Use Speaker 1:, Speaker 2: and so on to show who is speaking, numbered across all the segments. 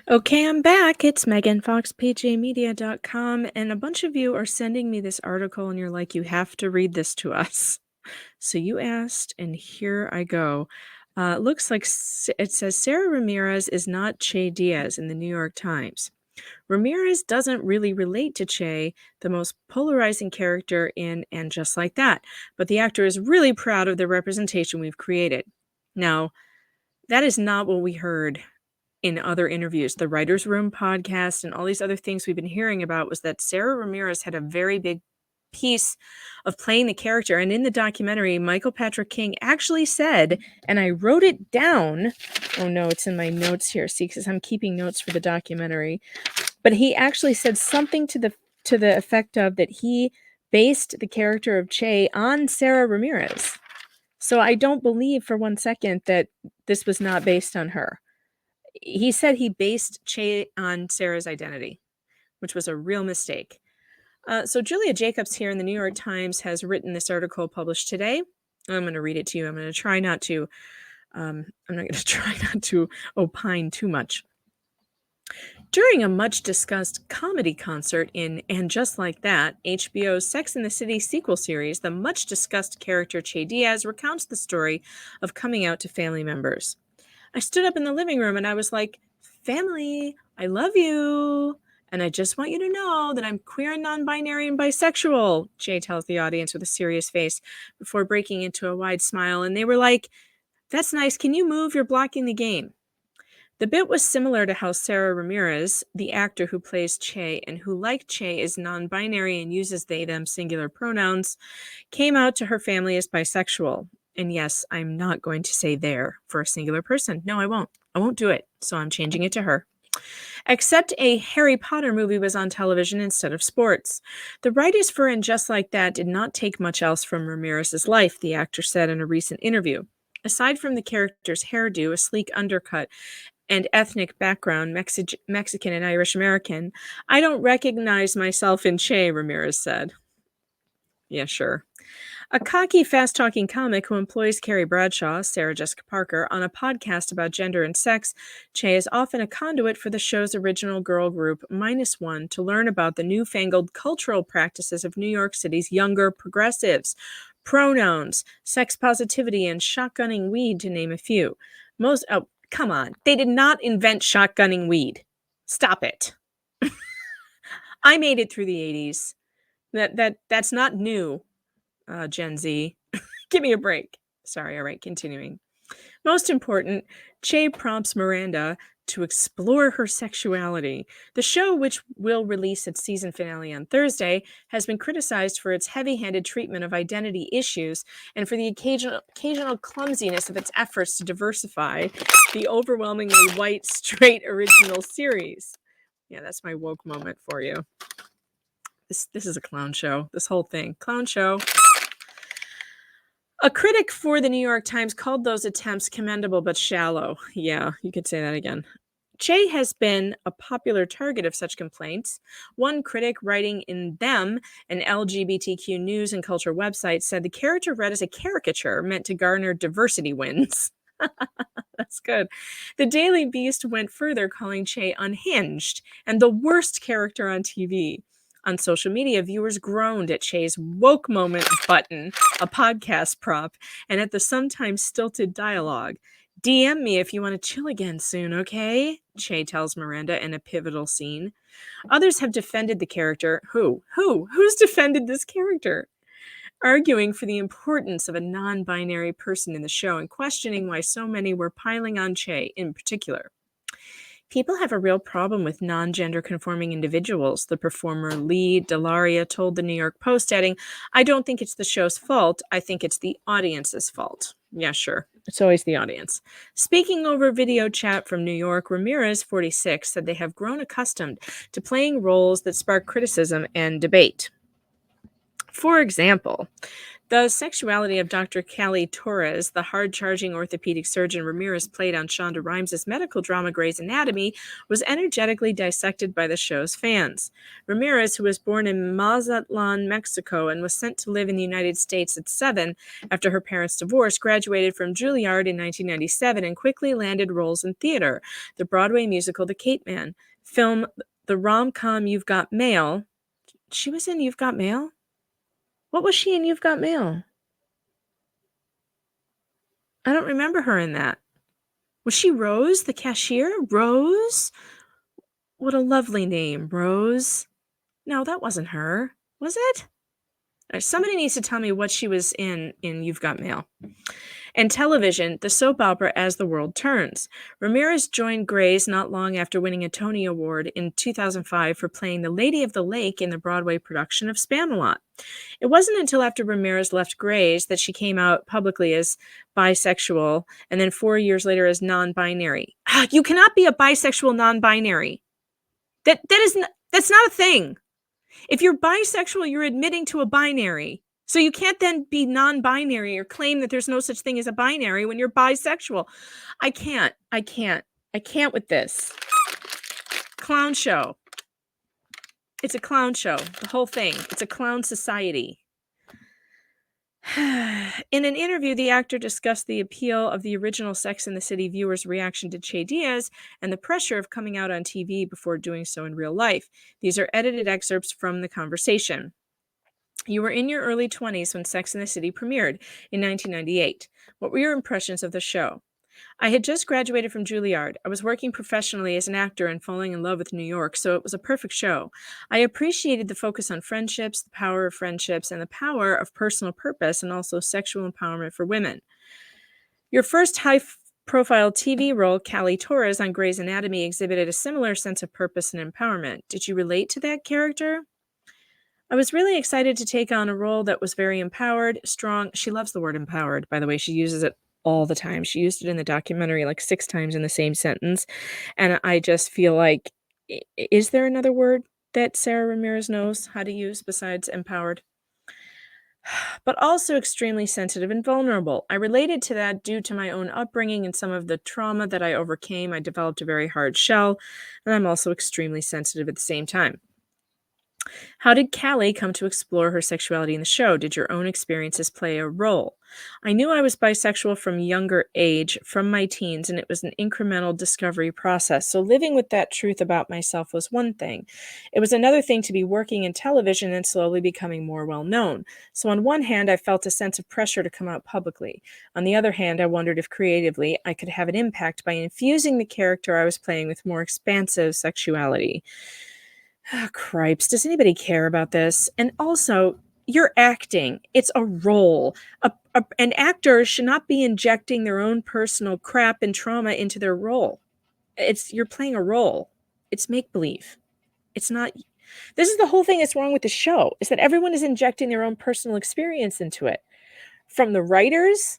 Speaker 1: Okay, I'm back. It's Megan Fox, pjmedia.com, and a bunch of you are sending me this article, and you're like, you have to read this to us. So you asked, and here I go. It looks like it says Sara Ramirez is not Che Diaz in the New York Times. Ramirez doesn't really relate to Che, the most polarizing character in And Just Like That, but the actor is really proud of the representation we've created. Now, that is not what we heard in other interviews. The Writers' Room podcast and all these other things we've been hearing about was that Sara Ramirez had a very big piece of playing the character. And in the documentary, Michael Patrick King actually said, and I wrote it down. Oh no, it's in my notes here. See, because I'm keeping notes for the documentary. But he actually said something to the effect of that he based the character of Che on Sara Ramirez. So I don't believe for one second that this was not based on her. He said he based Che on Sarah's identity, which was a real mistake. So Julia Jacobs here in the New York Times has written this article published today. I'm going to read it to you. I'm going to try not to. I'm not going to try not to opine too much. During a much-discussed comedy concert in And Just Like That, HBO's Sex and the City sequel series, the much-discussed character Che Diaz recounts the story of coming out to family members. I stood up in the living room and I was like, family, I love you. And I just want you to know that I'm queer and non-binary and bisexual, Che tells the audience with a serious face before breaking into a wide smile. And they were like, that's nice. Can you move? You're blocking the game. The bit was similar to how Sara Ramirez, the actor who plays Che and who, like Che, is non-binary and uses they, them singular pronouns, came out to her family as bisexual. And yes, I'm not going to say there for a singular person. No, I won't. I won't do it. So I'm changing it to her. Except a Harry Potter movie was on television instead of sports. The writers for And Just Like That did not take much else from Ramirez's life, the actor said in a recent interview. Aside from the character's hairdo, a sleek undercut, and ethnic background, Mexican and Irish American, I don't recognize myself in Che, Ramirez said. Yeah, sure. A cocky, fast-talking comic who employs Carrie Bradshaw, Sarah Jessica Parker, on a podcast about gender and sex, Che is often a conduit for the show's original girl group, Minus One, to learn about the newfangled cultural practices of New York City's younger progressives, pronouns, sex positivity, and shotgunning weed, to name a few. Oh, come on. They did not invent shotgunning weed. Stop it. I made it through the 80s. That's not new. Gen Z. Give me a break. Sorry, all right, continuing. Most important, Che prompts Miranda to explore her sexuality. The show, which will release its season finale on Thursday, has been criticized for its heavy-handed treatment of identity issues and for the occasional clumsiness of its efforts to diversify the overwhelmingly white, straight original series. Yeah, that's my woke moment for you. This is a clown show. This whole thing. Clown show. A critic for the New York Times called those attempts commendable but shallow. Yeah, you could say that again. Che has been a popular target of such complaints. One critic writing in Them, an LGBTQ news and culture website, said the character read as a caricature meant to garner diversity wins. That's good. The Daily Beast went further, calling Che unhinged and the worst character on TV. On social media, viewers groaned at Che's woke moment button, a podcast prop, and at the sometimes stilted dialogue. DM me if you want to chill again soon, okay? Che tells Miranda in a pivotal scene. Others have defended the character. Who's defended this character? Arguing for the importance of a non-binary person in the show and questioning why so many were piling on Che in particular. People have a real problem with non-gender conforming individuals, the performer Lee Delaria told the New York Post, adding, I don't think it's the show's fault. I think it's the audience's fault. Yeah, sure. It's always the audience. Speaking over video chat from New York, Ramirez, 46, said they have grown accustomed to playing roles that spark criticism and debate. For example, The sexuality of Dr. Callie Torres, the hard-charging orthopedic surgeon Ramirez played on Shonda Rhimes' medical drama Grey's Anatomy, was energetically dissected by the show's fans. Ramirez, who was born in Mazatlan, Mexico, and was sent to live in the United States at 7 after her parents' divorce, graduated from Juilliard in 1997 and quickly landed roles in theater, the Broadway musical The Cape Man, film the rom-com You've Got Mail. She was in You've Got Mail? What was she in You've Got Mail? I don't remember her in that. Was she Rose, the cashier? Rose? What a lovely name, Rose. No, that wasn't her. Was it? Somebody needs to tell me what she was in You've Got Mail. And television, the soap opera As the World Turns. Ramirez joined Grey's not long after winning a Tony Award in 2005 for playing the Lady of the Lake in the Broadway production of Spamalot. It wasn't until after Ramirez left Grey's that she came out publicly as bisexual, and then 4 years later as non-binary. You cannot be a bisexual non-binary. That's not a thing. If you're bisexual, you're admitting to a binary. So you can't then be non-binary or claim that there's no such thing as a binary when you're bisexual. I can't with this. Clown show. It's a clown show, the whole thing. It's a clown society. In an interview, the actor discussed the appeal of the original Sex and the City viewers' reaction to Che Diaz and the pressure of coming out on TV before doing so in real life. These are edited excerpts from the conversation. You were in your early 20s when Sex and the City premiered in 1998. What were your impressions of the show? I had just graduated from Juilliard. I was working professionally as an actor and falling in love with New York, so it was a perfect show. I appreciated the focus on friendships, the power of friendships, and the power of personal purpose, and also sexual empowerment for women. Your first high-profile TV role, Callie Torres, on Grey's Anatomy, exhibited a similar sense of purpose and empowerment. Did you relate to that character? I was really excited to take on a role that was very empowered, strong. She loves the word empowered, by the way. She uses it all the time. She used it in the documentary like 6 times in the same sentence. And I just feel like, is there another word that Sara Ramirez knows how to use besides empowered? But also extremely sensitive and vulnerable. I related to that due to my own upbringing and some of the trauma that I overcame. I developed a very hard shell, and I'm also extremely sensitive at the same time. How did Callie come to explore her sexuality in the show? Did your own experiences play a role? I knew I was bisexual from younger age, from my teens, and it was an incremental discovery process. So living with that truth about myself was one thing. It was another thing to be working in television and slowly becoming more well known. So on one hand, I felt a sense of pressure to come out publicly. On the other hand, I wondered if creatively I could have an impact by infusing the character I was playing with more expansive sexuality. Oh, cripes. Does anybody care about this? And also, you're acting. It's a role. An actor should not be injecting their own personal crap and trauma into their role. You're playing a role. It's make-believe. It's not. This is the whole thing that's wrong with the show, is that everyone is injecting their own personal experience into it. From the writers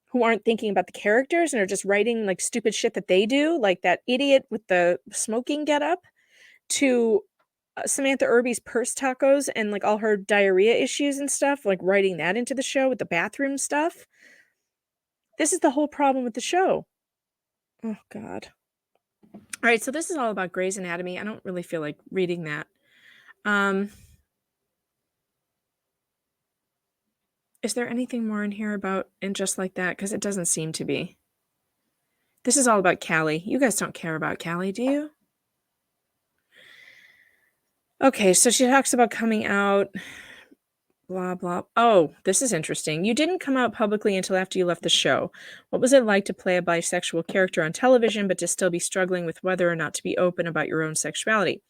Speaker 1: who aren't thinking about the characters and are just writing like stupid shit that they do, like that idiot with the smoking getup, to Samantha Irby's purse tacos and like all her diarrhea issues and stuff, like writing that into the show with the bathroom stuff. This is the whole problem with the show. Oh, God. All right, so this is all about Grey's Anatomy. I don't really feel like reading that. Is there anything more in here about And Just Like That? Because it doesn't seem to be. This is all about Callie. You guys don't care about Callie, do you? Okay, so she talks about coming out, blah, blah. Oh, this is interesting. You didn't come out publicly until after you left the show. What was it like to play a bisexual character on television, but to still be struggling with whether or not to be open about your own sexuality?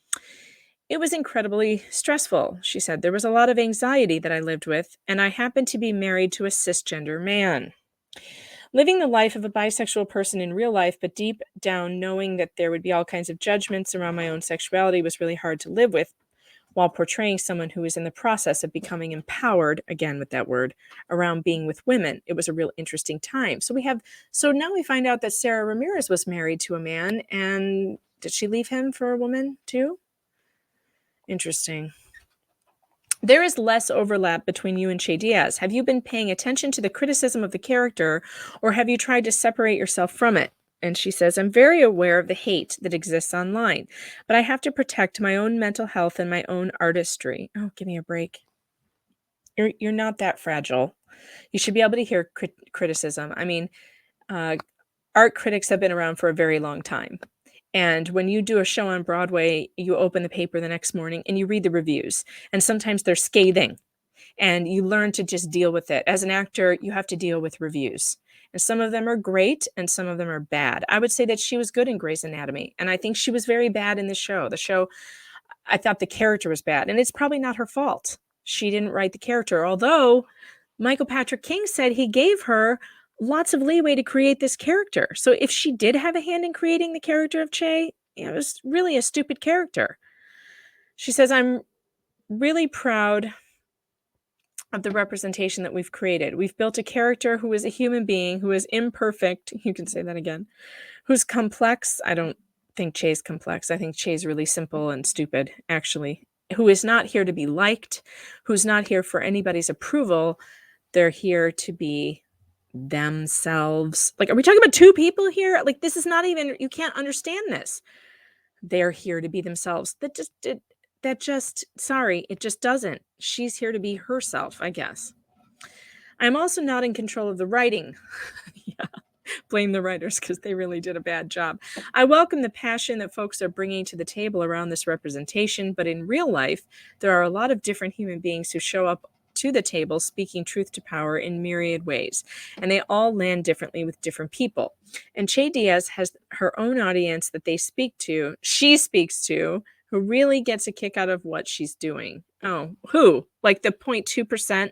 Speaker 1: It was incredibly stressful, she said. There was a lot of anxiety that I lived with, and I happened to be married to a cisgender man. Living the life of a bisexual person in real life, but deep down knowing that there would be all kinds of judgments around my own sexuality was really hard to live with, while portraying someone who is in the process of becoming empowered, again with that word, around being with women. It was a real interesting time. So now we find out that Sara Ramirez was married to a man, and did she leave him for a woman too? Interesting. There is less overlap between you and Che Diaz. Have you been paying attention to the criticism of the character, or have you tried to separate yourself from it? And she says, I'm very aware of the hate that exists online, but I have to protect my own mental health and my own artistry. Oh, give me a break. You're not that fragile. You should be able to hear criticism. I mean, uh, art critics have been around for a very long time. And when you do a show on Broadway, you open the paper the next morning and you read the reviews. And sometimes they're scathing and you learn to just deal with it. As an actor, you have to deal with reviews. And some of them are great and some of them are bad. I would say that she was good in Grey's Anatomy. And I think she was very bad in the show. The show, I thought the character was bad. And it's probably not her fault. She didn't write the character. Although Michael Patrick King said he gave her lots of leeway to create this character. So if she did have a hand in creating the character of Che, it was really a stupid character. She says, I'm really proud of the representation that we've created. We've built a character who is a human being, who is imperfect. You can say that again. Who's complex. I don't think Che's complex. I think Che's really simple and stupid, actually. Who is not here to be liked, who's not here for anybody's approval. They're here to be themselves. Like, are we talking about two people here? Like, this is not even, you can't understand this. They're here to be themselves. Sorry, it just doesn't. She's here to be herself, I guess. I'm also not in control of the writing. Yeah, blame the writers because they really did a bad job. I welcome the passion that folks are bringing to the table around this representation, but in real life, there are a lot of different human beings who show up to the table speaking truth to power in myriad ways, and they all land differently with different people. And Che Diaz has her own audience that she speaks to, who really gets a kick out of what she's doing. Oh, who? Like the 0.2%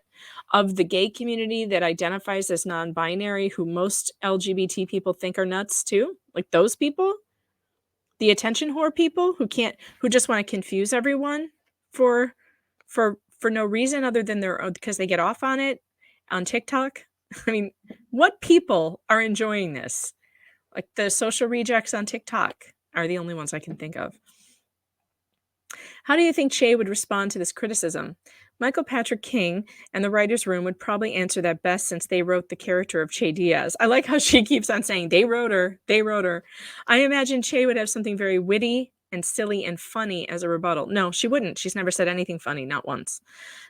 Speaker 1: of the gay community that identifies as non-binary, who most LGBT people think are nuts too? Like those people? The attention whore people who just want to confuse everyone for for no reason other than because they get off on it on TikTok? I mean, what people are enjoying this? Like the social rejects on TikTok are the only ones I can think of. How do you think Che would respond to this criticism? Michael Patrick King and the writer's room would probably answer that best since they wrote the character of Che Diaz. I like how she keeps on saying, they wrote her, they wrote her. I imagine Che would have something very witty and silly and funny as a rebuttal. No, she wouldn't. She's never said anything funny, not once.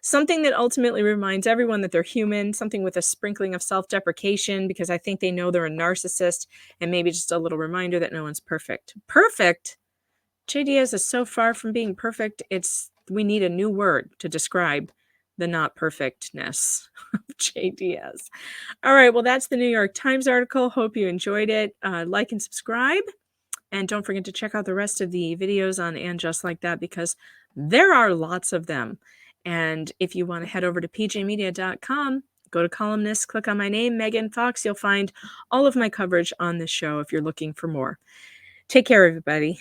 Speaker 1: Something that ultimately reminds everyone that they're human, something with a sprinkling of self-deprecation, because I think they know they're a narcissist, and maybe just a little reminder that no one's perfect. Perfect? Che Diaz is so far from being perfect, we need a new word to describe the not perfectness of Che Diaz. All right, well, that's the New York Times article. Hope you enjoyed it. Like and subscribe. And don't forget to check out the rest of the videos on And Just Like That, because there are lots of them. And if you want to head over to pjmedia.com, go to columnists, click on my name, Megan Fox. You'll find all of my coverage on this show if you're looking for more. Take care, everybody.